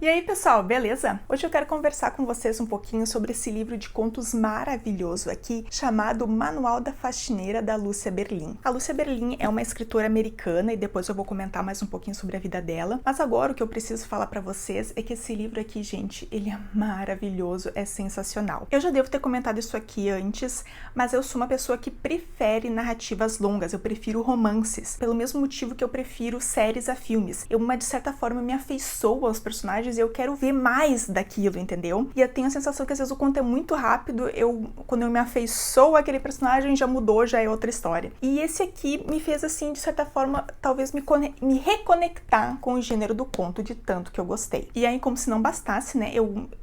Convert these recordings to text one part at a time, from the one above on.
E aí, pessoal, beleza? Hoje eu quero conversar com vocês um pouquinho sobre esse livro de contos maravilhoso aqui, chamado Manual da Faxineira, da Lúcia Berlin. A Lúcia Berlin é uma escritora americana e depois eu vou comentar mais um pouquinho sobre a vida dela, mas agora o que eu preciso falar pra vocês é que esse livro aqui, gente, ele é maravilhoso, é sensacional. Eu já devo ter comentado isso aqui antes, mas eu sou uma pessoa que prefere narrativas longas, eu prefiro romances, pelo mesmo motivo que eu prefiro séries a filmes. Eu, de certa forma, me afeiçoo aos personagens e eu quero ver mais daquilo, entendeu? E eu tenho a sensação que às vezes o conto é muito rápido, quando eu me afeiçoo àquele personagem já mudou, já é outra história. E esse aqui me fez assim, de certa forma, talvez me reconectar com o gênero do conto, de tanto que eu gostei. E aí, como se não bastasse, né,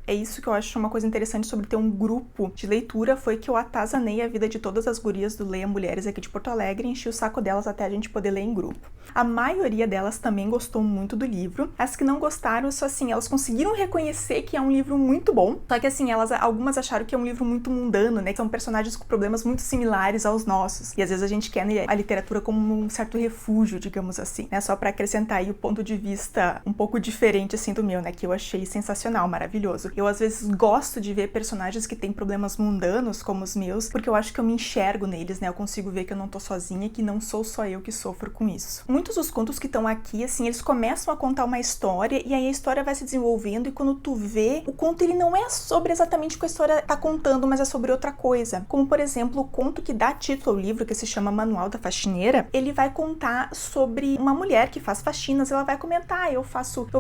é isso que eu acho uma coisa interessante sobre ter um grupo de leitura, foi que eu atazanei a vida de todas as gurias do Leia Mulheres aqui de Porto Alegre e enchi o saco delas até a gente poder ler em grupo. A maioria delas também gostou muito do livro. As que não gostaram, só assim, elas conseguiram reconhecer que é um livro muito bom, só que assim, algumas acharam que é um livro muito mundano, né, que são personagens com problemas muito similares aos nossos, e às vezes a gente quer, né, a literatura como um certo refúgio, digamos assim, né, só pra acrescentar aí o ponto de vista um pouco diferente, assim, do meu, né, que eu achei sensacional, maravilhoso. Eu às vezes gosto de ver personagens que têm problemas mundanos como os meus, porque eu acho que eu me enxergo neles, né, eu consigo ver que eu não tô sozinha, que não sou só eu que sofro com isso. Muitos dos contos que estão aqui, assim, eles começam a contar uma história, e aí a história vai se desenvolvendo, e quando tu vê, o conto ele não é sobre exatamente o que a história tá contando, mas é sobre outra coisa. Como, por exemplo, o conto que dá título ao livro, que se chama Manual da Faxineira, ele vai contar sobre uma mulher que faz faxinas, ela vai comentar, eu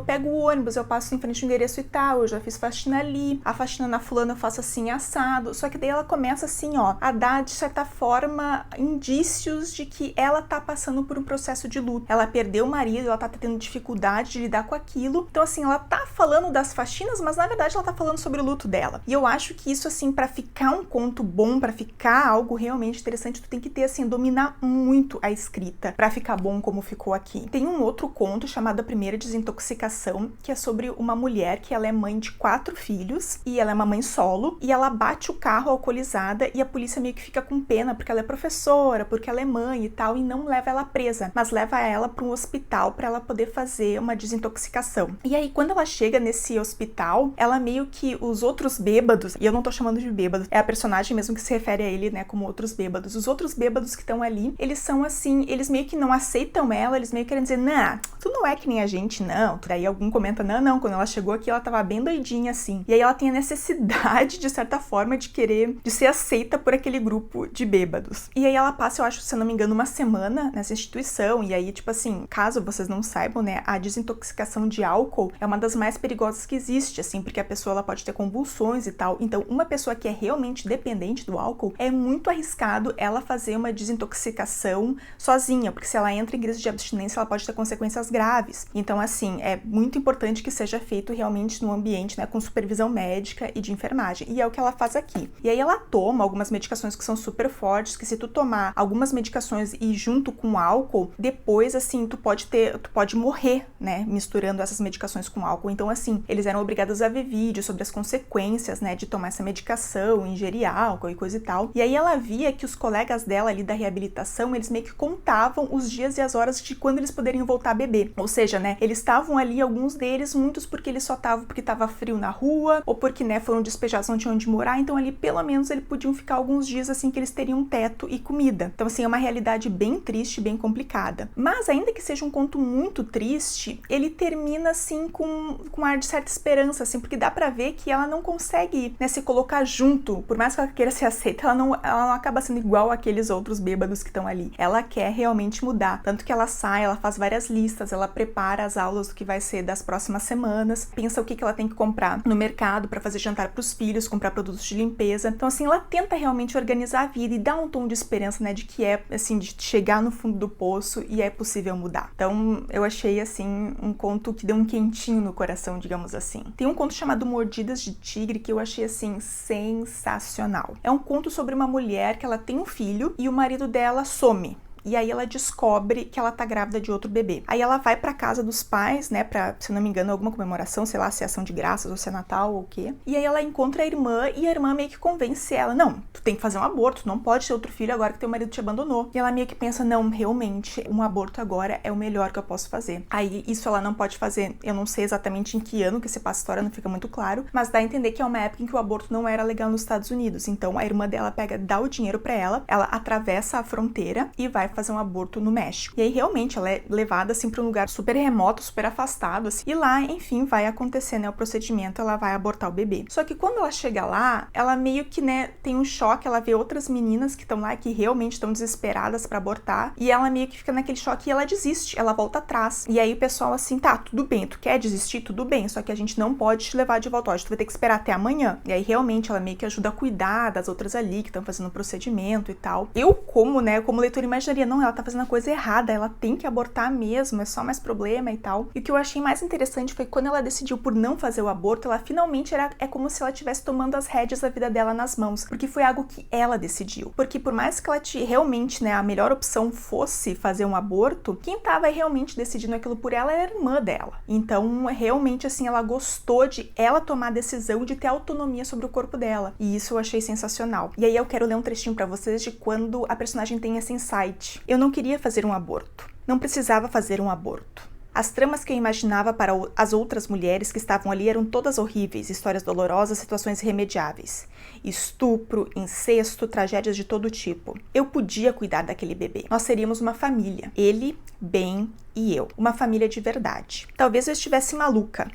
pego o ônibus, eu passo em frente ao endereço e tal, eu já fiz faxina ali, a faxina na fulana eu faço assim, assado, só que daí ela começa assim, ó, a dar, de certa forma, indícios de que ela tá passando por um processo de luto. Ela perdeu o marido, ela tá tendo dificuldade de lidar com aquilo, então assim, ela tá falando das faxinas, mas na verdade ela tá falando sobre o luto dela. E eu acho que isso, assim, pra ficar um conto bom, pra ficar algo realmente interessante, tu tem que ter, assim, dominar muito a escrita pra ficar bom como ficou aqui. Tem um outro conto chamado A Primeira Desintoxicação, que é sobre uma mulher que ela é mãe de 4 filhos, e ela é uma mãe solo, e ela bate o carro alcoolizada, e a polícia meio que fica com pena, porque ela é professora, porque ela é mãe e tal, e não leva ela presa, mas leva ela pra um hospital pra ela poder fazer uma desintoxicação. E aí, quando ela chega nesse hospital, ela meio que, os outros bêbados, e eu não tô chamando de bêbados, é a personagem mesmo que se refere a ele, né, como outros bêbados. Os outros bêbados que estão ali, eles são assim, eles meio que não aceitam ela, eles meio que querem dizer, nah, tu não é que nem a gente, não. Daí algum comenta, não, quando ela chegou aqui, ela tava bem doidinha, assim. E aí ela tem a necessidade, de certa forma, de querer, de ser aceita por aquele grupo de bêbados. E aí ela passa, eu acho, se eu não me engano, uma semana nessa instituição, e aí, tipo assim, caso vocês não saibam, né, a desintoxicação de álcool é uma das mais perigosas que existe, assim, porque a pessoa ela pode ter convulsões e tal. Então, uma pessoa que é realmente dependente do álcool, é muito arriscado ela fazer uma desintoxicação sozinha, porque se ela entra em crise de abstinência, ela pode ter consequências graves. Então, assim, é muito importante que seja feito realmente no ambiente, né, com supervisão médica e de enfermagem. E é o que ela faz aqui. E aí ela toma algumas medicações que são super fortes, que se tu tomar algumas medicações e junto com álcool, depois, assim, tu pode morrer, né, misturando essas medicações com álcool. Então, assim, eles eram obrigados a ver vídeos sobre as consequências, né, de tomar essa medicação, ingerir álcool e coisa e tal. E aí ela via que os colegas dela ali da reabilitação, eles meio que contavam os dias e as horas de quando eles poderiam voltar a beber. Ou seja, né, eles estavam ali, alguns deles, muitos porque eles só estavam porque tava frio na rua, ou porque, né, foram despejados, não tinham onde morar, então ali pelo menos eles podiam ficar alguns dias assim que eles teriam teto e comida. Então, assim, é uma realidade bem triste, bem complicada. Mas ainda que seja um conto muito triste, ele termina assim com ar de certa esperança, assim, porque dá pra ver que ela não consegue, né, se colocar junto, por mais que ela queira ser aceita, ela não acaba sendo igual àqueles outros bêbados que estão ali. Ela quer realmente mudar, tanto que ela sai, ela faz várias listas, ela prepara as aulas do que vai ser das próximas semanas, pensa o que ela tem que comprar no mercado pra fazer jantar pros filhos, comprar produtos de limpeza. Então, assim, ela tenta realmente organizar a vida e dar um tom de esperança, né, de que é, assim, de chegar no fundo do poço e é possível mudar. Então, eu achei, assim, um conto que deu um quentinho no coração, digamos assim. Tem um conto chamado Mordidas de Tigre que eu achei, assim, sensacional. É um conto sobre uma mulher que ela tem um filho e o marido dela some. e aí ela descobre que ela tá grávida de outro bebê. Aí ela vai pra casa dos pais, né, pra, se não me engano, alguma comemoração, sei lá, se é ação de graças ou se é Natal ou o quê. E aí ela encontra a irmã e a irmã meio que convence ela, não, tu tem que fazer um aborto, tu não pode ter outro filho agora que teu marido te abandonou. E ela meio que pensa, não, realmente, um aborto agora é o melhor que eu posso fazer. Aí isso ela não pode fazer, eu não sei exatamente em que ano que se passa a história, não fica muito claro, mas dá a entender que é uma época em que o aborto não era legal nos Estados Unidos. Então a irmã dela dá o dinheiro pra ela atravessa a fronteira e vai fazer um aborto no México. E aí realmente ela é levada assim pra um lugar super remoto, super afastado, assim, e lá, enfim, vai acontecer, né, o procedimento, ela vai abortar o bebê. Só que quando ela chega lá, ela meio que, né, tem um choque, ela vê outras meninas que estão lá que realmente estão desesperadas pra abortar, e ela meio que fica naquele choque e ela desiste, ela volta atrás. E aí o pessoal assim, tá, tudo bem, tu quer desistir? Tudo bem, só que a gente não pode te levar de volta, tu vai ter que esperar até amanhã. E aí realmente ela meio que ajuda a cuidar das outras ali que estão fazendo o procedimento e tal. Eu, como leitora, imaginaria, não, ela tá fazendo a coisa errada, ela tem que abortar mesmo, é só mais problema e tal. E o que eu achei mais interessante foi que quando ela decidiu por não fazer o aborto, ela finalmente é como se ela estivesse tomando as rédeas da vida dela nas mãos, porque foi algo que ela decidiu. Porque por mais que ela realmente, né, a melhor opção fosse fazer um aborto, quem tava realmente decidindo aquilo por ela era a irmã dela. Então, realmente, assim, ela gostou de ela tomar a decisão de ter autonomia sobre o corpo dela. E isso eu achei sensacional. E aí eu quero ler um trechinho pra vocês de quando a personagem tem esse insight. Eu não queria fazer um aborto. Não precisava fazer um aborto. As tramas que eu imaginava para as outras mulheres que estavam ali eram todas horríveis, histórias dolorosas, situações irremediáveis. Estupro, incesto, tragédias de todo tipo. Eu podia cuidar daquele bebê. Nós seríamos uma família. Ele, Ben e eu. Uma família de verdade. Talvez eu estivesse maluca,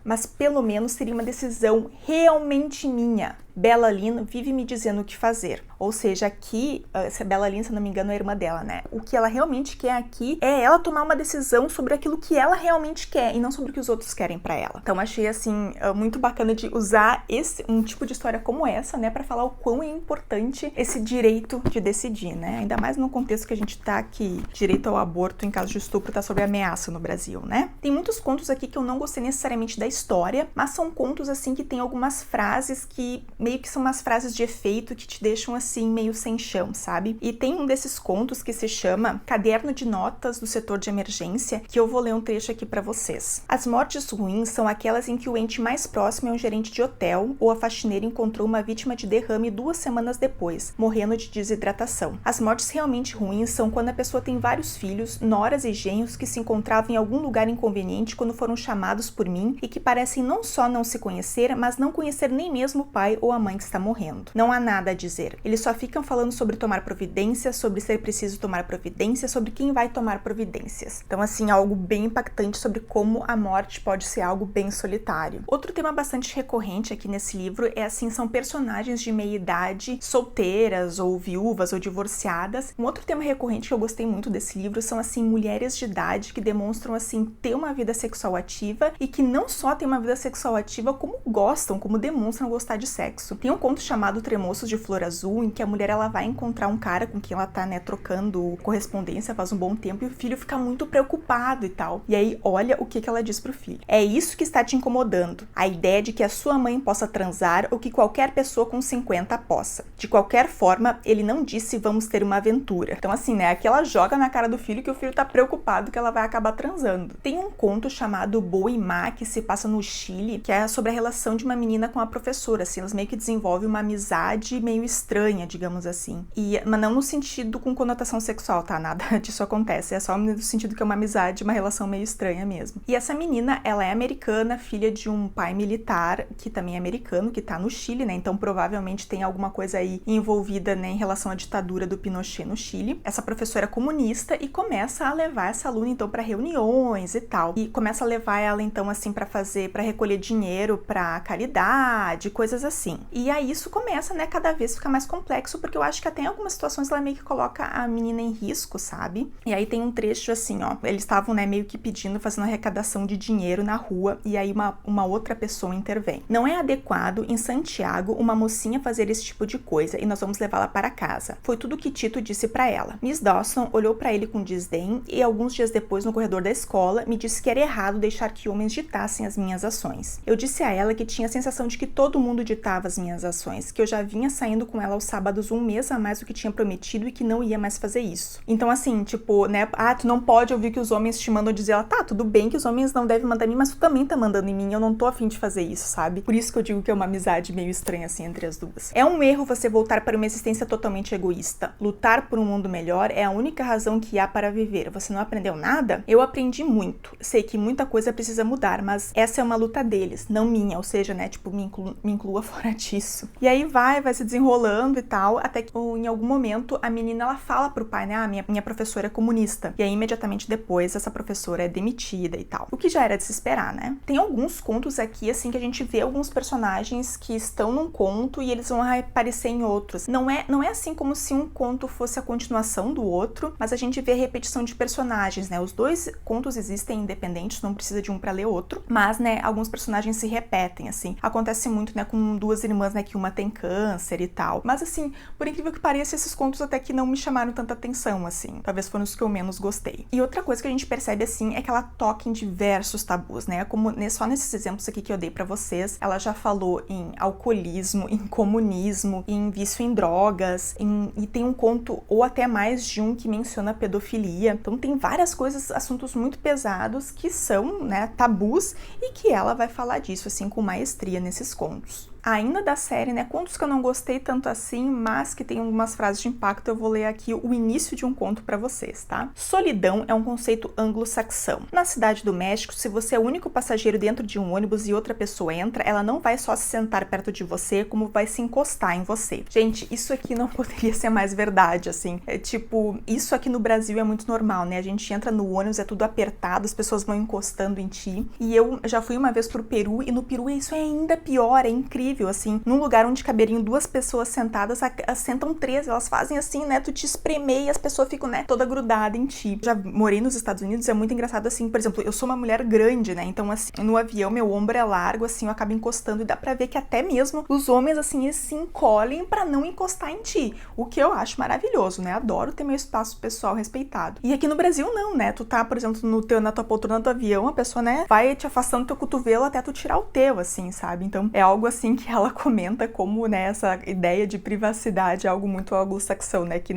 mas pelo menos seria uma decisão realmente minha. Bella Lynn vive me dizendo o que fazer. Ou seja, aqui, essa Bella Lynn, se não me engano, é a irmã dela, né? O que ela realmente quer aqui é ela tomar uma decisão sobre aquilo que ela realmente quer e não sobre o que os outros querem pra ela. Então achei, assim, muito bacana de usar um tipo de história como essa, né? Pra falar o quão é importante esse direito de decidir, né? Ainda mais no contexto que a gente tá aqui, direito ao aborto em caso de estupro tá sob ameaça no Brasil, né? Tem muitos contos aqui que eu não gostei necessariamente da história, mas são contos, assim, que tem algumas frases que meio que são umas frases de efeito que te deixam assim meio sem chão, sabe? E tem um desses contos que se chama Caderno de Notas do Setor de Emergência, que eu vou ler um trecho aqui pra vocês. As mortes ruins são aquelas em que o ente mais próximo é um gerente de hotel ou a faxineira encontrou uma vítima de derrame 2 semanas depois, morrendo de desidratação. As mortes realmente ruins são quando a pessoa tem vários filhos, noras e genros que se encontravam em algum lugar inconveniente quando foram chamados por mim e que parecem não só não se conhecer, mas não conhecer nem mesmo o pai ou a mãe que está morrendo. Não há nada a dizer. Eles só ficam falando sobre tomar providências, sobre ser preciso tomar providências, sobre quem vai tomar providências. Então, assim, algo bem impactante sobre como a morte pode ser algo bem solitário. Outro tema bastante recorrente aqui nesse livro é, assim, são personagens de meia idade, solteiras, ou viúvas, ou divorciadas. Um outro tema recorrente que eu gostei muito desse livro são, assim, mulheres de idade que demonstram, assim, ter uma vida sexual ativa e que não só tem uma vida sexual ativa, como gostam, como demonstram gostar de sexo. Tem um conto chamado Tremoços de Flor Azul, em que a mulher ela vai encontrar um cara com quem ela tá, né, trocando correspondência faz um bom tempo e o filho fica muito preocupado e tal. E aí, olha o que ela diz pro filho. É isso que está te incomodando. A ideia de que a sua mãe possa transar ou que qualquer pessoa com 50 possa. De qualquer forma, ele não disse vamos ter uma aventura. Então, assim, né, aqui ela joga na cara do filho que o filho tá preocupado que ela vai acabar transando. Tem um conto chamado Bo e Ma, que se passa no Chile, que é sobre a relação de uma menina com a professora, assim, elas meio que desenvolvem uma amizade meio estranha, digamos assim. Mas não no sentido com conotação sexual, tá? Nada disso acontece. É só no sentido que é uma amizade, uma relação meio estranha mesmo. E essa menina, ela é americana, filha de um pai militar, que também é americano, que tá no Chile, né? Então provavelmente tem alguma coisa aí envolvida, né, em relação à ditadura do Pinochet no Chile. Essa professora é comunista e começa a levar essa aluna, então, pra reuniões e tal. E começa a levar ela, então, assim, pra recolher dinheiro pra caridade, coisas assim. E aí isso começa, né, cada vez ficar mais complexo, porque eu acho que até em algumas situações ela meio que coloca a menina em risco, sabe? E aí tem um trecho assim, ó, eles estavam, né, meio que pedindo, fazendo arrecadação de dinheiro na rua, e aí uma outra pessoa intervém. Não é adequado em Santiago uma mocinha fazer esse tipo de coisa e nós vamos levá-la para casa. Foi tudo que Tito disse pra ela. Miss Dawson olhou pra ele com desdém e alguns dias depois, no corredor da escola, me disse que era errado deixar que homens ditassem as minhas ações. Eu disse a ela que tinha a sensação de que todo mundo ditava questionava as minhas ações, que eu já vinha saindo com ela aos sábados 1 mês a mais do que tinha prometido e que não ia mais fazer isso. Então assim, tipo, né, tu não pode ouvir que os homens te mandam dizer, ela, tá, tudo bem que os homens não devem mandar em mim, mas tu também tá mandando em mim, eu não tô afim de fazer isso, sabe? Por isso que eu digo que é uma amizade meio estranha assim entre as duas. É um erro você voltar para uma existência totalmente egoísta. Lutar por um mundo melhor é a única razão que há para viver. Você não aprendeu nada? Eu aprendi muito. Sei que muita coisa precisa mudar, mas essa é uma luta deles, não minha, ou seja, né, tipo, me inclua fora disso. E aí vai se desenrolando e tal, até que em algum momento a menina, ela fala pro pai, né, minha professora é comunista. E aí imediatamente depois essa professora é demitida e tal. O que já era de se esperar, né? Tem alguns contos aqui, assim, que a gente vê alguns personagens que estão num conto e eles vão aparecer em outros. Não é assim como se um conto fosse a continuação do outro, mas a gente vê a repetição de personagens, né? Os dois contos existem independentes, não precisa de um pra ler outro, mas, né, alguns personagens se repetem, assim. Acontece muito, né, com duas irmãs, né, que uma tem câncer e tal. Mas, assim, por incrível que pareça, esses contos até que não me chamaram tanta atenção, assim. Talvez foram os que eu menos gostei. E outra coisa que a gente percebe, assim, é que ela toca em diversos tabus, né? Como só nesses exemplos aqui que eu dei pra vocês, ela já falou em alcoolismo, em comunismo, em vício em drogas, e tem um conto, ou até mais de um, que menciona pedofilia. Então tem várias coisas, assuntos muito pesados que são, né, tabus, e que ela vai falar disso, assim, com maestria nesses contos. Ainda da série, né, contos que eu não gostei tanto assim, mas que tem algumas frases de impacto, eu vou ler aqui o início de um conto pra vocês, tá? Solidão é um conceito anglo-saxão. Na cidade do México, se você é o único passageiro dentro de um ônibus e outra pessoa entra, ela não vai só se sentar perto de você, como vai se encostar em você. Gente, isso aqui não poderia ser mais verdade, assim. É tipo, isso aqui no Brasil é muito normal, né? A gente entra no ônibus, é tudo apertado, as pessoas vão encostando em ti. E eu já fui uma vez pro Peru, e no Peru isso é ainda pior, é incrível. Assim, num lugar onde caberiam 2 pessoas sentadas, sentam 3, elas fazem assim, né, tu te espremer e as pessoas ficam, né, toda grudada em ti. Já morei nos Estados Unidos, é muito engraçado, assim, por exemplo, eu sou uma mulher grande, né, então, assim, no avião, meu ombro é largo, assim, eu acabo encostando e dá pra ver que até mesmo os homens, assim, eles se encolhem pra não encostar em ti, o que eu acho maravilhoso, né, adoro ter meu espaço pessoal respeitado. E aqui no Brasil, não, né, tu tá, por exemplo, na tua poltrona do avião, a pessoa, né, vai te afastando do teu cotovelo até tu tirar o teu, assim, sabe, então é algo, assim, que ela comenta como, né, essa ideia de privacidade é algo muito anglo-saxão, né, que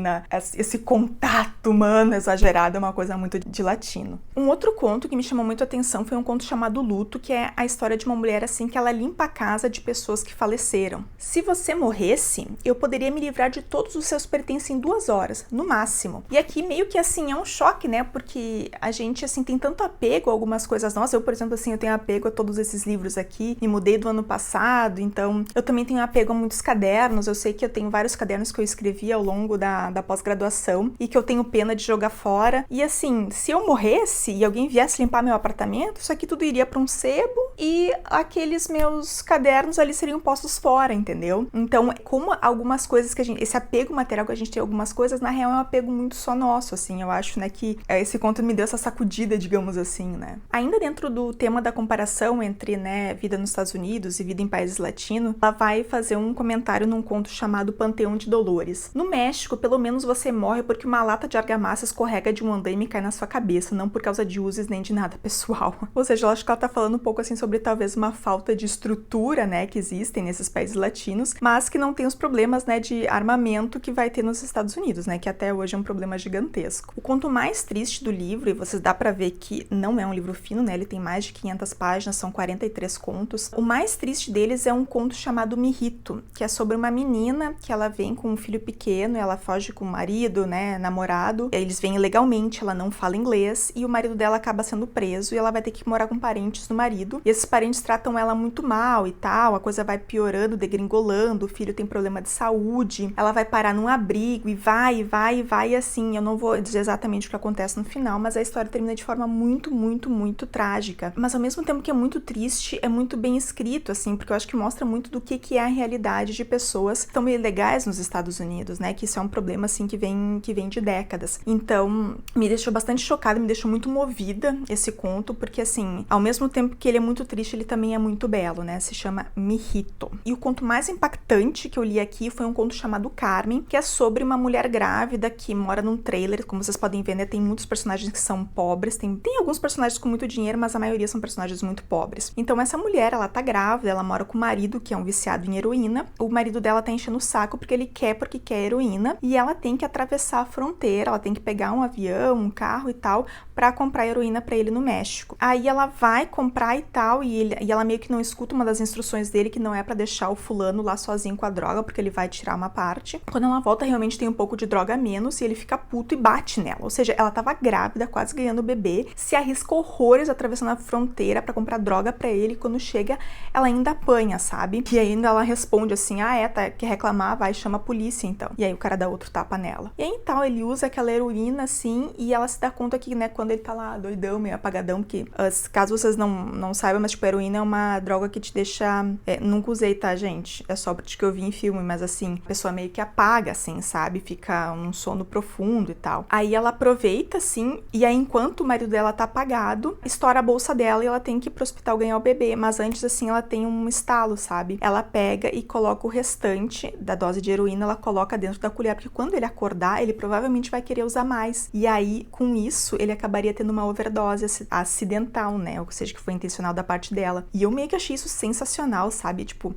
esse contato humano exagerado é uma coisa muito de latino. Um outro conto que me chamou muito a atenção foi um conto chamado Luto, que é a história de uma mulher, assim, que ela limpa a casa de pessoas que faleceram. Se você morresse, eu poderia me livrar de todos os seus pertences em 2 horas, no máximo. E aqui meio que, assim, é um choque, né, porque a gente, assim, tem tanto apego a algumas coisas nossas. Eu, por exemplo, assim, eu tenho apego a todos esses livros aqui, me mudei do ano passado, então eu também tenho apego a muitos cadernos. Eu sei que eu tenho vários cadernos que eu escrevi ao longo da pós-graduação e que eu tenho pena de jogar fora. E assim, se eu morresse e alguém viesse limpar meu apartamento, isso aqui tudo iria para um sebo e aqueles meus cadernos ali seriam postos fora, entendeu? Então, como algumas coisas que esse apego material que a gente tem, algumas coisas, na real é um apego muito só nosso, assim. Eu acho, né, que esse conto me deu essa sacudida, digamos assim, né? Ainda dentro do tema da comparação entre, né, vida nos Estados Unidos e vida em países latinos, ela vai fazer um comentário num conto chamado Panteão de Dolores. No México, pelo menos você morre porque uma lata de argamassa escorrega de um andaime e cai na sua cabeça, não por causa de usos nem de nada pessoal. Ou seja, eu acho que ela tá falando um pouco assim sobre talvez uma falta de estrutura, né, que existem nesses países latinos, mas que não tem os problemas, né, de armamento que vai ter nos Estados Unidos, né, que até hoje é um problema gigantesco. O conto mais triste do livro, e vocês dá pra ver que não é um livro fino, né, ele tem mais de 500 páginas, são 43 contos. O mais triste deles é um conto chamado Mijito, que é sobre uma menina que ela vem com um filho pequeno, ela foge com o marido, né, namorado, eles vêm ilegalmente, ela não fala inglês, e o marido dela acaba sendo preso, e ela vai ter que morar com parentes do marido, e esses parentes tratam ela muito mal e tal, a coisa vai piorando, degringolando, o filho tem problema de saúde, ela vai parar num abrigo, e vai, assim, eu não vou dizer exatamente o que acontece no final, mas a história termina de forma muito, muito, muito trágica, mas ao mesmo tempo que é muito triste, é muito bem escrito, assim, porque eu acho que mostra muito do que é a realidade de pessoas que estão ilegais nos Estados Unidos, né, que isso é um problema, assim, que vem de décadas. Então, me deixou bastante chocada, me deixou muito movida esse conto, porque, assim, ao mesmo tempo que ele é muito triste, ele também é muito belo, né, se chama Mijito. E o conto mais impactante que eu li aqui foi um conto chamado Carmen, que é sobre uma mulher grávida que mora num trailer, como vocês podem ver, né, tem muitos personagens que são pobres, tem alguns personagens com muito dinheiro, mas a maioria são personagens muito pobres. Então, essa mulher, ela tá grávida, ela mora com o marido marido, que é um viciado em heroína. O marido dela tá enchendo o saco porque quer heroína, e ela tem que atravessar a fronteira, ela tem que pegar um avião, um carro e tal, pra comprar heroína pra ele no México. Aí ela vai comprar e tal, e ela meio que não escuta uma das instruções dele, que não é pra deixar o fulano lá sozinho com a droga, porque ele vai tirar uma parte. Quando ela volta, realmente tem um pouco de droga a menos, e ele fica puto e bate nela. Ou seja, ela tava grávida, quase ganhando o bebê, se arrisca horrores atravessando a fronteira pra comprar droga pra ele, e quando chega, ela ainda apanha, sabe? E ainda ela responde assim, tá, quer reclamar? Vai, chama a polícia então. E aí o cara dá outro tapa nela. E aí então, ele usa aquela heroína assim, e ela se dá conta que, né, quando ele tá lá doidão, meio apagadão, porque caso vocês não saibam, mas tipo, a heroína é uma droga que te deixa... nunca usei, tá, gente? É só porque eu vi em filme, mas assim, a pessoa meio que apaga, assim, sabe? Fica um sono profundo e tal. Aí ela aproveita, assim, e aí enquanto o marido dela tá apagado, estoura a bolsa dela e ela tem que ir pro hospital ganhar o bebê. Mas antes, assim, ela tem um estalo, sabe? Ela pega e coloca o restante da dose de heroína, ela coloca dentro da colher, porque quando ele acordar, ele provavelmente vai querer usar mais. E aí, com isso, ele acabaria tendo uma overdose acidental, né? Ou seja, que foi intencional da parte dela. E eu meio que achei isso sensacional, sabe? Tipo,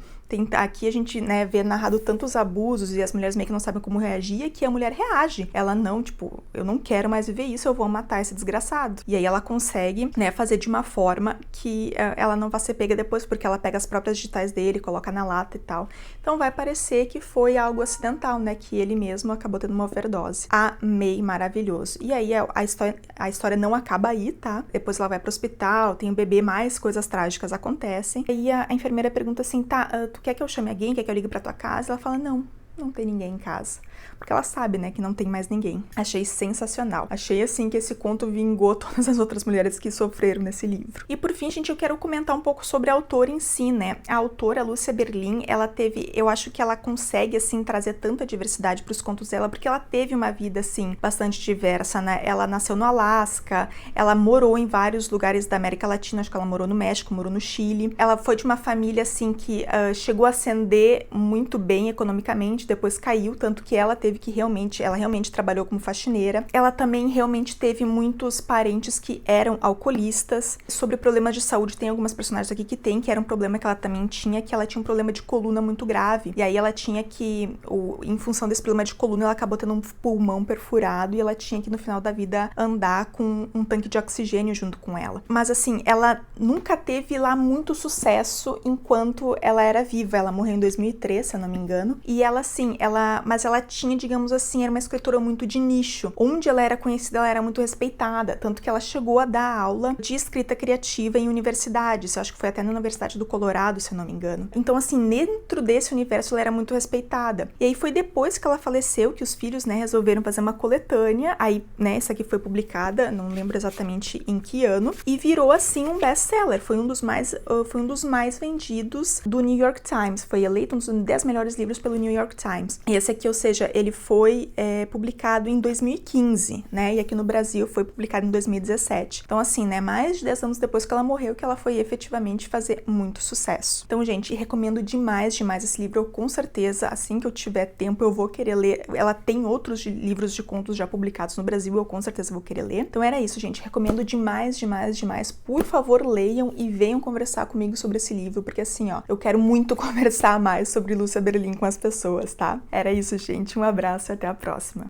aqui a gente, né, vê narrado tantos abusos e as mulheres meio que não sabem como reagir, que a mulher reage. Ela não, tipo, eu não quero mais viver isso, eu vou matar esse desgraçado. E aí ela consegue, né, fazer de uma forma que ela não vai ser pega depois, porque ela pega as próprias digitais dele, coloca na lata e tal. Então vai parecer que foi algo acidental, né, que ele mesmo acabou tendo uma overdose. Amei, maravilhoso. E aí a história não acaba aí, tá? Depois ela vai pro hospital, tem um bebê, mais coisas trágicas acontecem. Aí a enfermeira pergunta assim, tá, tu quer que eu chame alguém? Quer que eu ligue pra tua casa? Ela fala, não tem ninguém em casa. Porque ela sabe, né, que não tem mais ninguém. Achei sensacional. Achei, assim, que esse conto vingou todas as outras mulheres que sofreram nesse livro. E por fim, gente, eu quero comentar um pouco sobre a autora em si, né? A autora, Lúcia Berlin, ela teve... Eu acho que ela consegue, assim, trazer tanta diversidade pros contos dela, porque ela teve uma vida, assim, bastante diversa, né? Ela nasceu no Alasca, ela morou em vários lugares da América Latina, acho que ela morou no México, morou no Chile. Ela foi de uma família, assim, que chegou a ascender muito bem economicamente, depois caiu, tanto que ela realmente trabalhou como faxineira. Ela também realmente teve muitos parentes que eram alcoolistas. Sobre problemas de saúde, tem algumas personagens aqui que era um problema que ela também tinha, que ela tinha um problema de coluna muito grave. E aí ela tinha que, em função desse problema de coluna, ela acabou tendo um pulmão perfurado e ela tinha que, no final da vida, andar com um tanque de oxigênio junto com ela. Mas assim, ela nunca teve lá muito sucesso enquanto ela era viva. Ela morreu em 2003, se eu não me engano. E ela, assim, mas ela tinha, digamos assim, era uma escritora muito de nicho. Onde ela era conhecida, ela era muito respeitada, tanto que ela chegou a dar aula de escrita criativa em universidades. Eu acho que foi até na Universidade do Colorado, se eu não me engano. Então, assim, dentro desse universo, ela era muito respeitada. E aí foi depois que ela faleceu que os filhos, né, resolveram fazer uma coletânea. Aí, né, essa aqui foi publicada, não lembro exatamente em que ano, e virou, assim, um best-seller. Foi um dos mais vendidos do New York Times. Foi eleito um dos 10 melhores livros pelo New York Times. E esse aqui, ou seja, ele foi publicado em 2015, né? E aqui no Brasil foi publicado em 2017. Então, assim, né? Mais de 10 anos depois que ela morreu, que ela foi efetivamente fazer muito sucesso. Então, gente, recomendo demais esse livro. Eu, com certeza, assim que eu tiver tempo, eu vou querer ler. Ela tem outros livros de contos já publicados no Brasil, eu com certeza vou querer ler. Então, era isso, gente. Recomendo demais. Por favor, leiam e venham conversar comigo sobre esse livro, porque, assim, ó, eu quero muito conversar mais sobre Lúcia Berlin com as pessoas, tá? Era isso, gente. Um abraço e até a próxima.